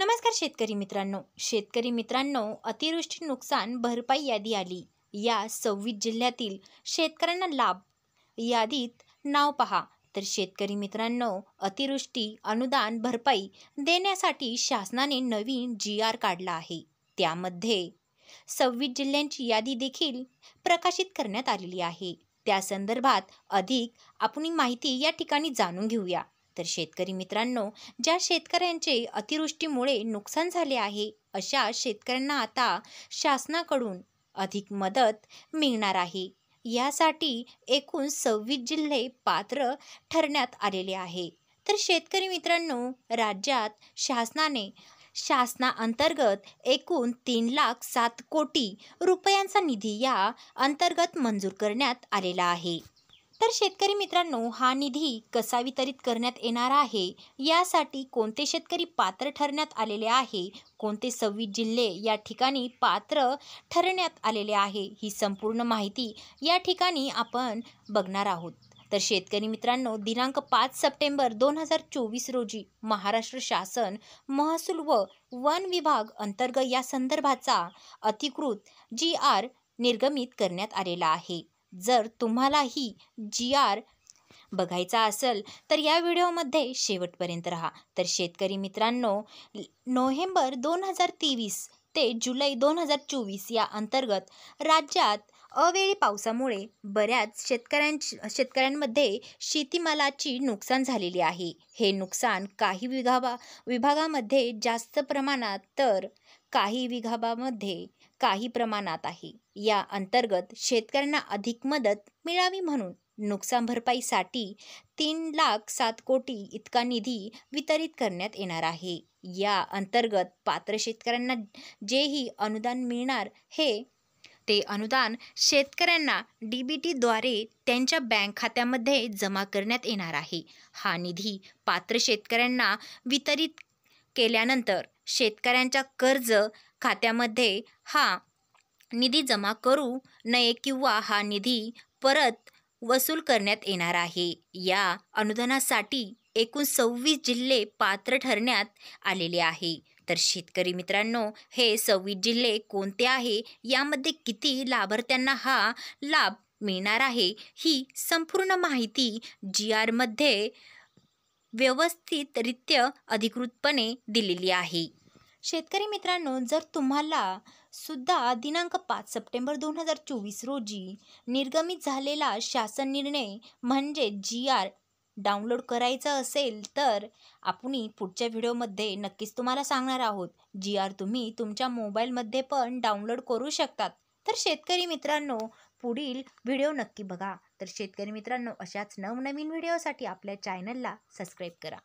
नमस्कार शेतकरी मित्रांनो, अतिवृष्टी नुकसान भरपाई यादी आली। या 26 जिल्ह्यातील शेतकऱ्यांना लाभ यादीत नाव पहा। तर शेतकरी मित्रांनो, अतिवृष्टी अनुदान भरपाई देण्यासाठी शासनाने नवीन GR काढला आहे। त्यामध्ये 26 जिल्ह्यांची यादी देखील प्रकाशित करण्यात आलेली आहे। त्या संदर्भात अधिक आपण माहिती या ठिकाणी जाणून घेऊया। तर शेतकरी मित्रांनो, ज्या शेतकऱ्यांचे अतिवृष्टीमुळे नुकसान झाले आहे अशा शेतकऱ्यांना आता शासनाकडून अधिक मदत मिळणार आहे। यासाठी एकूण 26 जिल्हे पात्र ठरण्यात आलेले आहे। तर शेतकरी मित्रांनो, राज्यात शासनाअंतर्गत एकूण 3,07 कोटी रुपयांचा निधी या अंतर्गत मंजूर करण्यात आलेला आहे। तर शेतकरी मित्रांनो, हा निधी कसा वितरित करण्यात येणार आहे, यासाठी कोणते शेतकरी पात्र ठरण्यात आलेले आहे, कोणते 26 जिल्हे या ठिकाणी पात्र ठरण्यात आलेले आहे, ही संपूर्ण माहिती या ठिकाणी आपण बघणार आहोत। तर शेतकरी मित्रांनो, दिनांक 5 सप्टेंबर 2024 रोजी महाराष्ट्र शासन महसूल व वन विभाग अंतर्गत या संदर्भाचा अधिकृत GR निर्गमित करण्यात आलेला आहे। जर तुम्हाला ही GR बघायचा असेल तर या व्हिडिओमध्ये शेवटपर्यंत राहा। तर शेतकरी मित्रांनो, नोव्हेंबर 2023 ते जुलै 2024 या अंतर्गत राज्यात अवेळी पावसामुळे बऱ्याच शेतकऱ्यांमध्ये शेतीमालाची नुकसान झालेली आहे। हे नुकसान काही विभागामध्ये जास्त प्रमाणात तर काही विभागामध्ये काही प्रमाणात आहे। या अंतर्गत शेतकऱ्यांना अधिक मदत मिळावी म्हणून नुकसान भरपाईसाठी 3,07 कोटी इतका निधी वितरित करण्यात येणार आहे। या अंतर्गत पात्र शेतकऱ्यांना जेही अनुदान मिळणार ते अनुदान शेतकऱ्यांना DBTद्वारे त्यांच्या बँक खात्यामध्ये जमा करण्यात येणार आहे। हा निधी पात्र शेतकऱ्यांना वितरित केल्यानंतर शेतकऱ्यांच्या कर्ज खात्यामध्ये हा निधी जमा करू नये किंवा हा निधी परत वसूल करण्यात येणार आहे। या अनुदानासाठी एकूण 26 जिल्हे पात्र ठरण्यात आलेले आहे। तर शेतकरी मित्रांनो, हे 26 जिल्हे कोणते आहे, यामध्ये किती लाभार्थ्यांना हा लाभ मिळणार आहे, ही संपूर्ण माहिती GR मध्ये व्यवस्थितरित्या अधिकृतपणे दिलेली आहे। शेतकरी मित्रांनो, जर तुम्हाला सुद्धा दिनांक 5 सप्टेंबर 2024 रोजी निर्गमित झालेला शासन निर्णय म्हणजे GR डाउनलोड करायचा असेल तर आपण पुढच्या व्हिडिओमध्ये नक्कीच तुम्हाला सांगणार आहोत। GR तुम्ही तुमच्या मोबाईलमध्ये पण डाउनलोड करू शकतात। तर शेतकरी मित्रांनो, पुढील व्हिडिओ नक्की बघा। तर शेतकरी मित्रांनो, अशाच नवनवीन व्हिडिओसाठी आपल्या चॅनलला सबस्क्राईब करा।